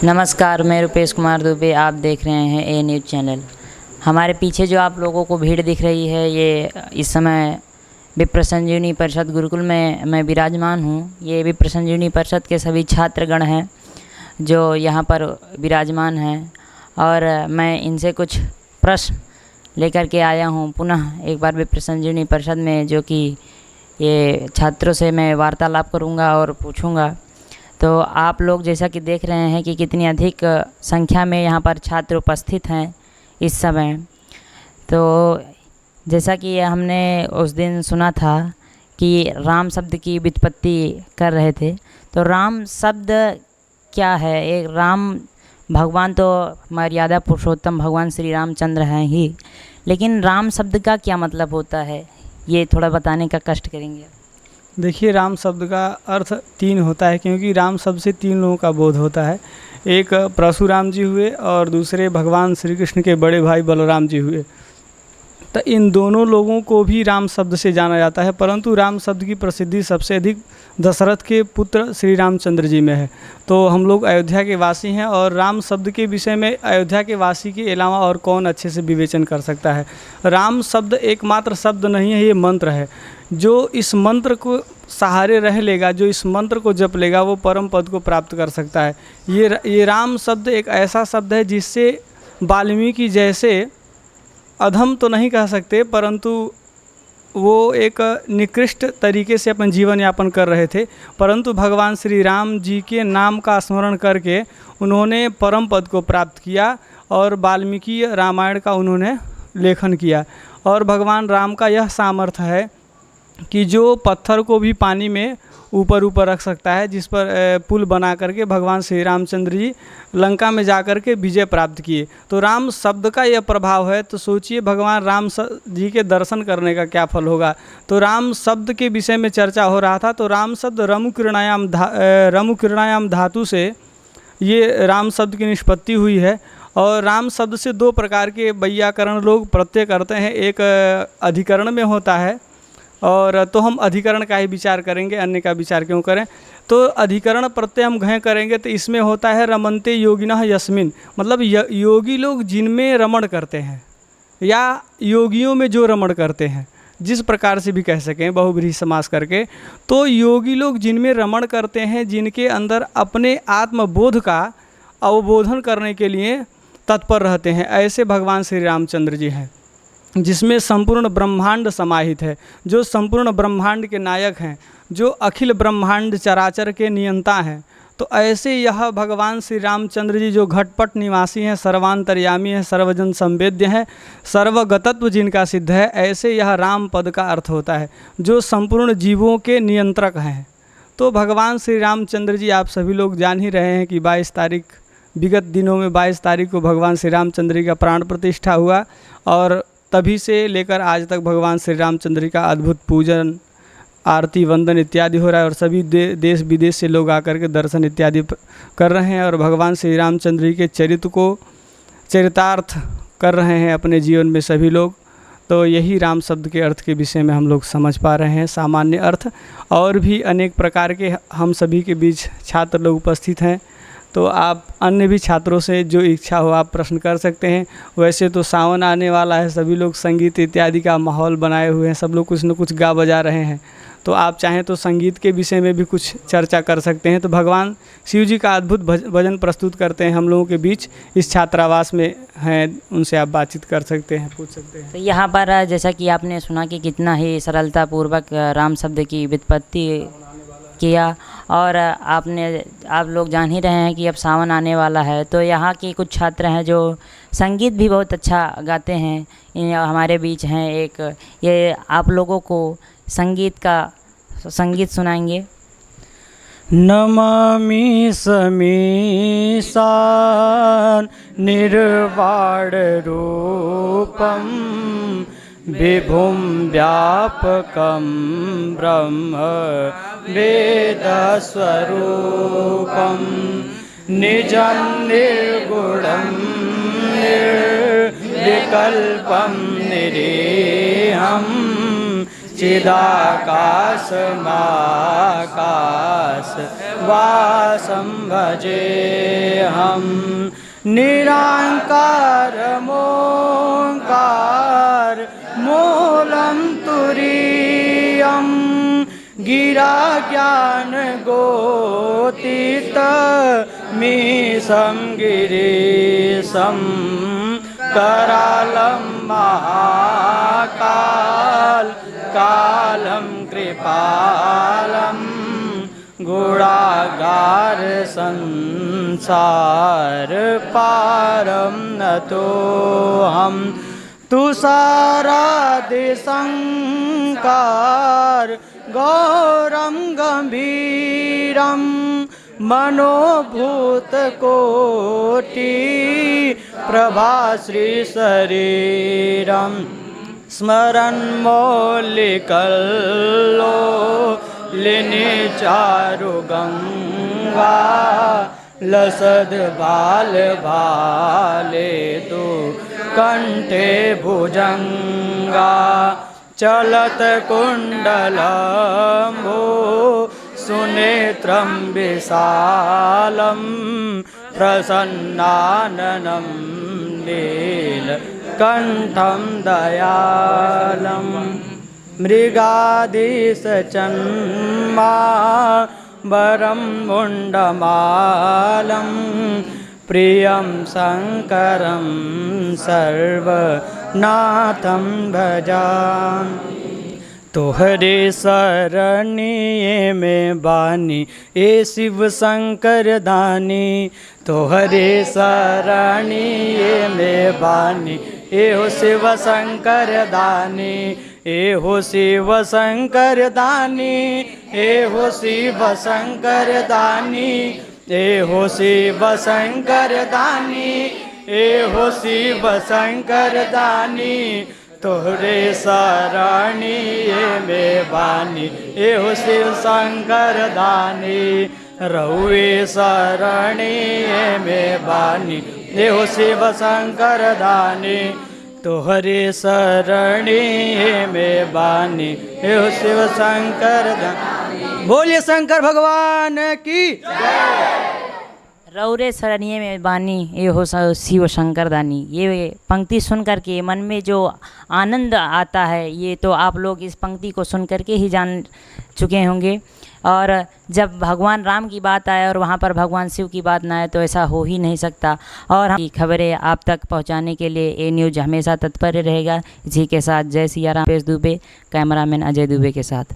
नमस्कार, मैं रुपेश कुमार दुबे। आप देख रहे हैं ए न्यूज़ चैनल। हमारे पीछे जो आप लोगों को भीड़ दिख रही है, ये इस समय विप्र संजीवनी परिषद गुरुकुल में मैं विराजमान हूँ। ये विप्र संजीवनी परिषद के सभी छात्रगण हैं जो यहाँ पर विराजमान हैं, और मैं इनसे कुछ प्रश्न लेकर के आया हूँ पुनः एक बार विप्र संजीवनी परिषद में, जो कि ये छात्रों से मैं वार्तालाप करूँगा और पूछूँगा। तो आप लोग जैसा कि देख रहे हैं कि कितनी अधिक संख्या में यहाँ पर छात्र उपस्थित हैं इस समय। तो जैसा कि हमने उस दिन सुना था कि राम शब्द की व्युत्पत्ति कर रहे थे, तो राम शब्द क्या है? एक राम भगवान तो मर्यादा पुरुषोत्तम भगवान श्री रामचंद्र हैं ही, लेकिन राम शब्द का क्या मतलब होता है, ये थोड़ा बताने का कष्ट करेंगे। देखिए, राम शब्द का अर्थ तीन होता है, क्योंकि राम शब्द से तीन लोगों का बोध होता है। एक परशुराम जी हुए और दूसरे भगवान श्री कृष्ण के बड़े भाई बलराम जी हुए। तो इन दोनों लोगों को भी राम शब्द से जाना जाता है, परंतु राम शब्द की प्रसिद्धि सबसे अधिक दशरथ के पुत्र श्री रामचंद्र जी में है। तो हम लोग अयोध्या के वासी हैं, और राम शब्द के विषय में अयोध्या के वासी के अलावा और कौन अच्छे से विवेचन कर सकता है। राम शब्द एकमात्र शब्द नहीं है, ये मंत्र है। जो इस मंत्र को सहारे रह लेगा, जो इस मंत्र को जप लेगा, वो परम पद को प्राप्त कर सकता है। ये राम शब्द एक ऐसा शब्द है जिससे वाल्मीकि जैसे अधम तो नहीं कह सकते, परंतु वो एक निकृष्ट तरीके से अपन जीवन यापन कर रहे थे, परंतु भगवान श्री राम जी के नाम का स्मरण करके उन्होंने परम पद को प्राप्त किया, और वाल्मीकि रामायण का उन्होंने लेखन किया। और भगवान राम का यह सामर्थ्य है कि जो पत्थर को भी पानी में ऊपर रख सकता है, जिस पर पुल बना करके भगवान श्री रामचंद्र जी लंका में जा कर के विजय प्राप्त किए। तो राम शब्द का यह प्रभाव है, तो सोचिए भगवान राम जी के दर्शन करने का क्या फल होगा। तो राम शब्द के विषय में चर्चा हो रहा था। तो राम शब्द रमुकिरणायाम धातु से ये राम शब्द की निष्पत्ति हुई है। और राम शब्द से दो प्रकार के वैयाकरण लोग प्रत्यय करते हैं। एक अधिकरण में होता है, और तो हम अधिकरण का ही विचार करेंगे, अन्य का विचार क्यों करें। तो अधिकरण प्रत्यय हम घय करेंगे तो इसमें होता है रमन्ते योगिनः यस्मिन, मतलब योगी लोग जिनमें रमण करते हैं, या योगियों में जो रमण करते हैं, जिस प्रकार से भी कह सकें बहुव्रीहि समास करके। तो योगी लोग जिनमें रमण करते हैं, जिनके अंदर अपने आत्मबोध का अवबोधन करने के लिए तत्पर रहते हैं, ऐसे भगवान श्री रामचंद्र जी हैं, जिसमें संपूर्ण ब्रह्मांड समाहित है, जो संपूर्ण ब्रह्मांड के नायक हैं, जो अखिल ब्रह्मांड चराचर के नियंता हैं। तो ऐसे यह भगवान श्री रामचंद्र जी जो घटपट निवासी हैं, सर्वांतर्यामी हैं, सर्वजन संवेद्य हैं, सर्वगतत्व जिनका सिद्ध है, ऐसे यह राम पद का अर्थ होता है, जो संपूर्ण जीवों के नियंत्रक हैं। तो भगवान श्री रामचंद्र जी, आप सभी लोग जान ही रहे हैं कि 22 तारीख, विगत दिनों में 22 तारीख को भगवान श्री रामचंद्र जी का प्राण प्रतिष्ठा हुआ, और तभी से लेकर आज तक भगवान श्री रामचंद्र जी का अद्भुत पूजन, आरती, वंदन इत्यादि हो रहा है, और सभी देश विदेश से लोग आकर के दर्शन इत्यादि कर रहे हैं, और भगवान श्री रामचंद्र जी के चरित्र को चरितार्थ कर रहे हैं अपने जीवन में सभी लोग। तो यही राम शब्द के अर्थ के विषय में हम लोग समझ पा रहे हैं, सामान्य अर्थ। और भी अनेक प्रकार के हम सभी के बीच छात्र लोग उपस्थित हैं, तो आप अन्य भी छात्रों से जो इच्छा हो आप प्रश्न कर सकते हैं। वैसे तो सावन आने वाला है, सभी लोग संगीत इत्यादि का माहौल बनाए हुए हैं, सब लोग कुछ न कुछ गा बजा रहे हैं, तो आप चाहें तो संगीत के विषय में भी कुछ चर्चा कर सकते हैं। तो भगवान शिव जी का अद्भुत भजन प्रस्तुत करते हैं हम लोगों के बीच, इस छात्रावास में हैं, उनसे आप बातचीत कर सकते हैं, पूछ सकते हैं। तो यहाँ पर जैसा कि आपने सुना कि कितना ही सरलतापूर्वक राम शब्द की व्युत्पत्ति किया, और आप लोग जान ही रहे हैं कि अब सावन आने वाला है। तो यहाँ के कुछ छात्र हैं जो संगीत भी बहुत अच्छा गाते हैं, हमारे बीच हैं एक, ये आप लोगों को संगीत सुनाएंगे। नमामि समीशान निर्वाण रूपम विभुं व्यापकं ब्रह्म वेदस्वरूपं निजं निर्गुणं निर्विकल्पं निरीहं चिदाकाशमाकाश वासं भजेऽहं निराकारमोङ्कार मूलं तुरीयं गिरा ज्ञानगोतीतमीशं गिरीशं करालं महाकाल कालं कृपालं गुणागार संसार पारं नतोऽहं तुषारादिशङ्कार गौरं गम्भीरं मनोभूतकोटि प्रभाश्रीशरीरं स्मरन् मौलिकल्लोलिनी चारुगङ्गा लसद् बाल भाले तु कंठे भुजंगा चलत कुंडलंबो सुनेत्रं विशालं प्रसन्नाननं नीलकण्ठं दयालं मृगादिशचन्मा वरं मुण्डमालं प्रियं शङ्करं सर्वनाथं भजामि। तोहरे शरणिये में बानी ए शिव शंकर दानी, तोहरे शरणिये में बानी ए हो शिव शंकर दानी, ए हो शिव शंकर दानी, ए हो शिव शंकर दानी, ए हो शिव शंकर दानी, ए हो शिव शंकर दानी। तोहरे शरणिये में बानी ए हो शिव शंकर दानी, रहुए शरणिये में बानी ए हो शिव शंकर दानी, तोहरे शरणिये में बानी ए हो शिव शंकर दानी। बोलिए शंकर भगवान की रौरे शरणिये में बानी ये हो शिव शंकर दानी। ये पंक्ति सुन करके मन में जो आनंद आता है ये तो आप लोग इस पंक्ति को सुन करके ही जान चुके होंगे। और जब भगवान राम की बात आए और वहाँ पर भगवान शिव की बात ना आए तो ऐसा हो ही नहीं सकता। और हम खबरें आप तक पहुँचाने के लिए ए न्यूज़ हमेशा तत्पर रहेगा। इसी के साथ जय सिया राम, पेश दुबे, कैमरामैन अजय दुबे के साथ।